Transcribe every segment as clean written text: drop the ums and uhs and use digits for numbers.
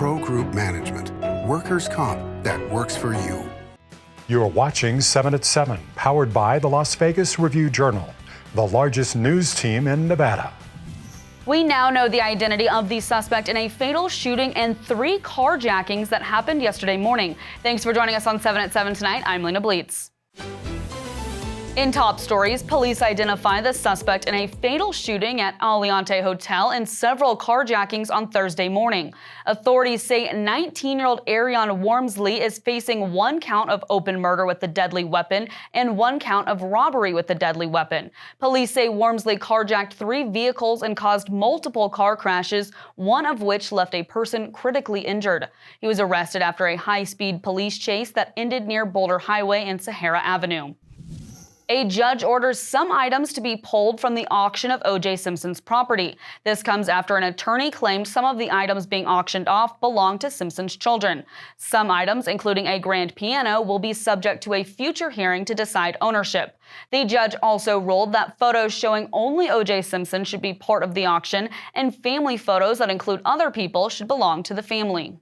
Pro Group Management. Workers' comp that works for you. You're watching 7 at 7, powered by the Las Vegas Review-Journal, the largest news team in Nevada. We now know the identity of the suspect in a fatal shooting and 3 carjackings that happened yesterday morning. Thanks for joining us on 7 at 7 tonight. I'm Lena Bleets. In top stories, police identify the suspect in a fatal shooting at Aliante Hotel and several carjackings on Thursday morning. Authorities say 19-year-old Arion Wormsley is facing 1 count of open murder with a deadly weapon and 1 count of robbery with a deadly weapon. Police say Wormsley carjacked 3 vehicles and caused multiple car crashes, one of which left a person critically injured. He was arrested after a high-speed police chase that ended near Boulder Highway and Sahara Avenue. A judge orders some items to be pulled from the auction of O.J. Simpson's property. This comes after an attorney claimed some of the items being auctioned off belong to Simpson's children. Some items, including a grand piano, will be subject to a future hearing to decide ownership. The judge also ruled that photos showing only O.J. Simpson should be part of the auction, and family photos that include other people should belong to the family.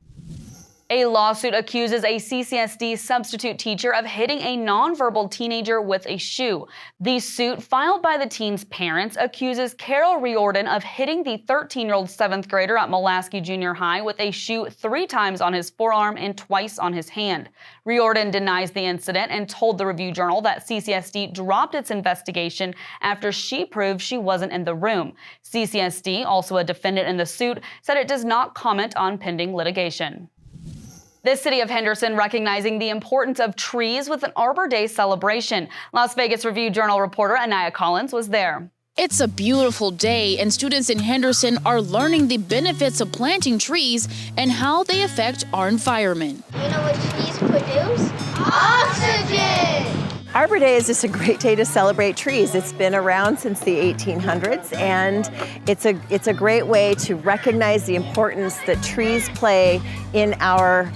A lawsuit accuses a CCSD substitute teacher of hitting a nonverbal teenager with a shoe. The suit, filed by the teen's parents, accuses Carol Riordan of hitting the 13-year-old 7th grader at Mulaski Junior High with a shoe 3 times on his forearm and twice on his hand. Riordan denies the incident and told the Review-Journal that CCSD dropped its investigation after she proved she wasn't in the room. CCSD, also a defendant in the suit, said it does not comment on pending litigation. The city of Henderson recognizing the importance of trees with an Arbor Day celebration. Las Vegas Review-Journal reporter Anaya Collins was there. It's a beautiful day, and students in Henderson are learning the benefits of planting trees and how they affect our environment. You know what trees produce? Oxygen! Arbor Day is just a great day to celebrate trees. It's been around since the 1800s, and it's a great way to recognize the importance that trees play in our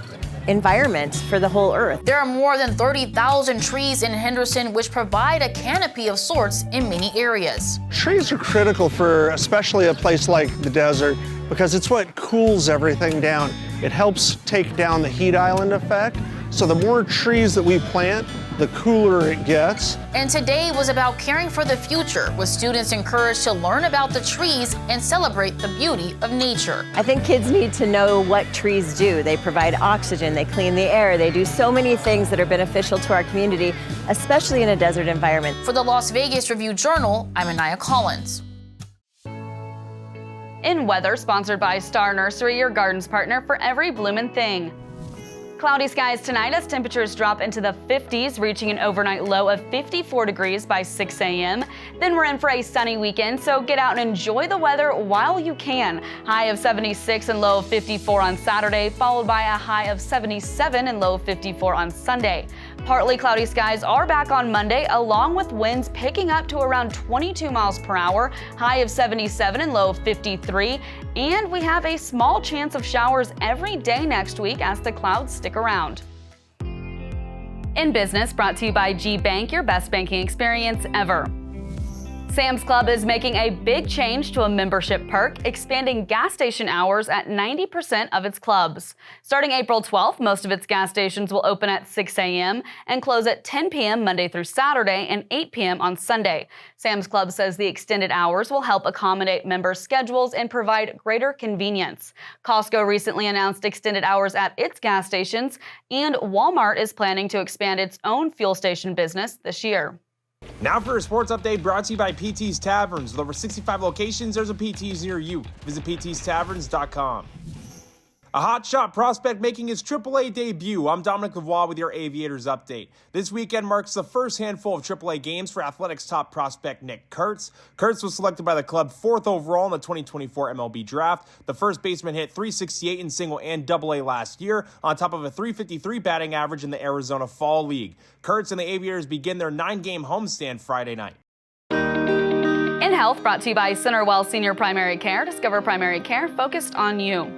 environment for the whole earth. There are more than 30,000 trees in Henderson, which provide a canopy of sorts in many areas. Trees are critical for especially a place like the desert because it's what cools everything down. It helps take down the heat island effect. So the more trees that we plant, the cooler it gets. And today was about caring for the future, with students encouraged to learn about the trees and celebrate the beauty of nature. I think kids need to know what trees do. They provide oxygen, they clean the air, they do so many things that are beneficial to our community, especially in a desert environment. For the Las Vegas Review-Journal, I'm Anaya Collins. In weather, sponsored by Star Nursery, your garden's partner for every bloomin' thing. Cloudy skies tonight as temperatures drop into the 50s, reaching an overnight low of 54 degrees by 6 a.m. Then we're in for a sunny weekend, so get out and enjoy the weather while you can. High of 76 and low of 54 on Saturday, followed by a high of 77 and low of 54 on Sunday. Partly cloudy skies are back on Monday, along with winds picking up to around 22 miles per hour, high of 77 and low of 53. And we have a small chance of showers every day next week as the clouds stick around. In business, brought to you by G Bank, your best banking experience ever. Sam's Club is making a big change to a membership perk, expanding gas station hours at 90% of its clubs. Starting April 12th, most of its gas stations will open at 6 a.m. and close at 10 p.m. Monday through Saturday and 8 p.m. on Sunday. Sam's Club says the extended hours will help accommodate members' schedules and provide greater convenience. Costco recently announced extended hours at its gas stations, and Walmart is planning to expand its own fuel station business this year. Now for a sports update brought to you by PT's Taverns. With over 65 locations, there's a PT's near you. Visit ptstaverns.com. A hotshot prospect making his AAA debut. I'm Dominic Lavoie with your Aviators update. This weekend marks the first handful of AAA games for Athletics top prospect Nick Kurtz. Kurtz was selected by the club 4th overall in the 2024 MLB draft. The first baseman hit .368 in single and AA last year, on top of a .353 batting average in the Arizona Fall League. Kurtz and the Aviators begin their 9-game homestand Friday night. In health, brought to you by Centerwell Senior Primary Care. Discover primary care focused on you.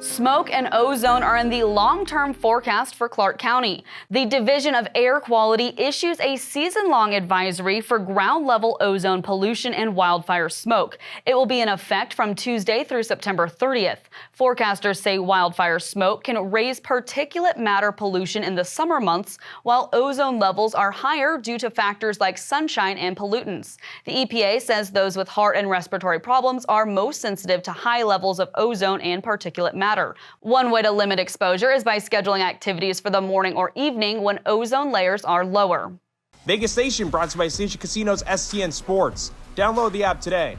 Smoke and ozone are in the long-term forecast for Clark County. The Division of Air Quality issues a season-long advisory for ground-level ozone pollution and wildfire smoke. It will be in effect from Tuesday through September 30th. Forecasters say wildfire smoke can raise particulate matter pollution in the summer months, while ozone levels are higher due to factors like sunshine and pollutants. The EPA says those with heart and respiratory problems are most sensitive to high levels of ozone and particulate matter. One way to limit exposure is by scheduling activities for the morning or evening when ozone layers are lower. Vegas Station brought to you by Station Casinos STN Sports. Download the app today.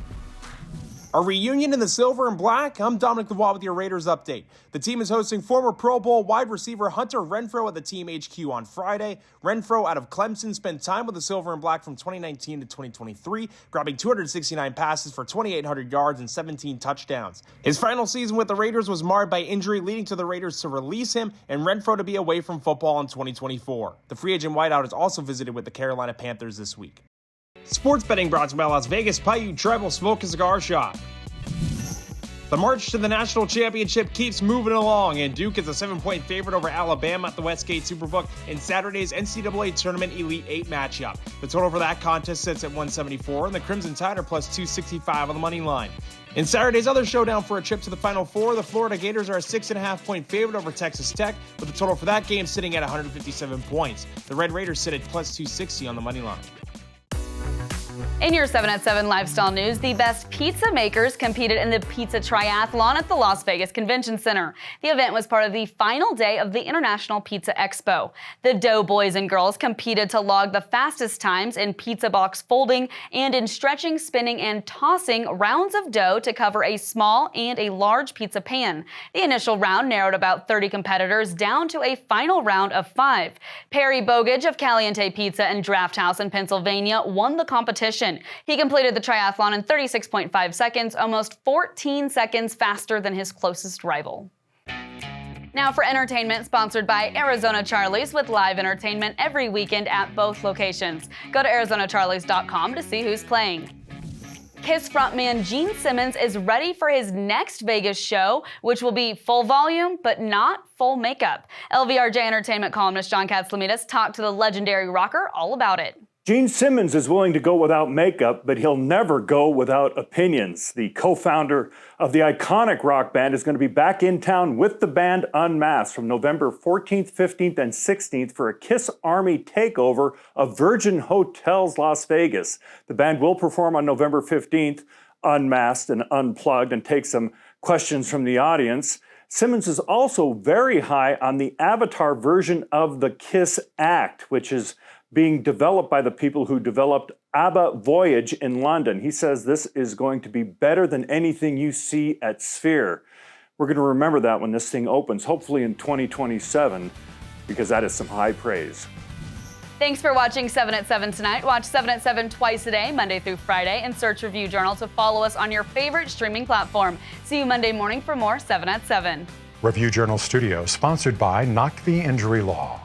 A reunion in the silver and black? I'm Dominic DeWatt with your Raiders update. The team is hosting former Pro Bowl wide receiver Hunter Renfrow at the team HQ on Friday. Renfrow, out of Clemson, spent time with the silver and black from 2019 to 2023, grabbing 269 passes for 2,800 yards and 17 touchdowns. His final season with the Raiders was marred by injury, leading to the Raiders to release him and Renfrow to be away from football in 2024. The free agent wideout is also visited with the Carolina Panthers this week. Sports betting brought to you by Las Vegas Paiute Tribal Smoke and Cigar Shop. The march to the national championship keeps moving along, and Duke is a 7-point favorite over Alabama at the Westgate Superbook in Saturday's NCAA Tournament Elite 8 matchup. The total for that contest sits at 174, and the Crimson Tide are plus 265 on the money line. In Saturday's other showdown for a trip to the Final Four, the Florida Gators are a 6.5-point favorite over Texas Tech, with the total for that game sitting at 157 points. The Red Raiders sit at plus 260 on the money line. In your 7 at 7 lifestyle news, the best pizza makers competed in the Pizza Triathlon at the Las Vegas Convention Center. The event was part of the final day of the International Pizza Expo. The dough boys and girls competed to log the fastest times in pizza box folding and in stretching, spinning, and tossing rounds of dough to cover a small and a large pizza pan. The initial round narrowed about 30 competitors down to a final round of 5. Perry Bogage of Caliente Pizza and Draft House in Pennsylvania won the competition. He completed the triathlon in 36.5 seconds, almost 14 seconds faster than his closest rival. Now for entertainment, sponsored by Arizona Charlie's, with live entertainment every weekend at both locations. Go to ArizonaCharlies.com to see who's playing. Kiss frontman Gene Simmons is ready for his next Vegas show, which will be full volume but not full makeup. LVRJ entertainment columnist John Katzlamidas talked to the legendary rocker all about it. Gene Simmons is willing to go without makeup, but he'll never go without opinions. The co-founder of the iconic rock band is going to be back in town with the band Unmasked from November 14th, 15th, and 16th for a Kiss Army takeover of Virgin Hotels Las Vegas. The band will perform on November 15th, unmasked and unplugged, and take some questions from the audience. Simmons is also very high on the Avatar version of the Kiss Act, which is being developed by the people who developed ABBA Voyage in London. He says this is going to be better than anything you see at Sphere. We're going to remember that when this thing opens, hopefully in 2027, because that is some high praise. Thanks for watching 7 at 7 tonight. Watch 7 at 7 twice a day, Monday through Friday, and search Review Journal to follow us on your favorite streaming platform. See you Monday morning for more 7 at 7. Review Journal Studio, sponsored by Knock the Injury Law.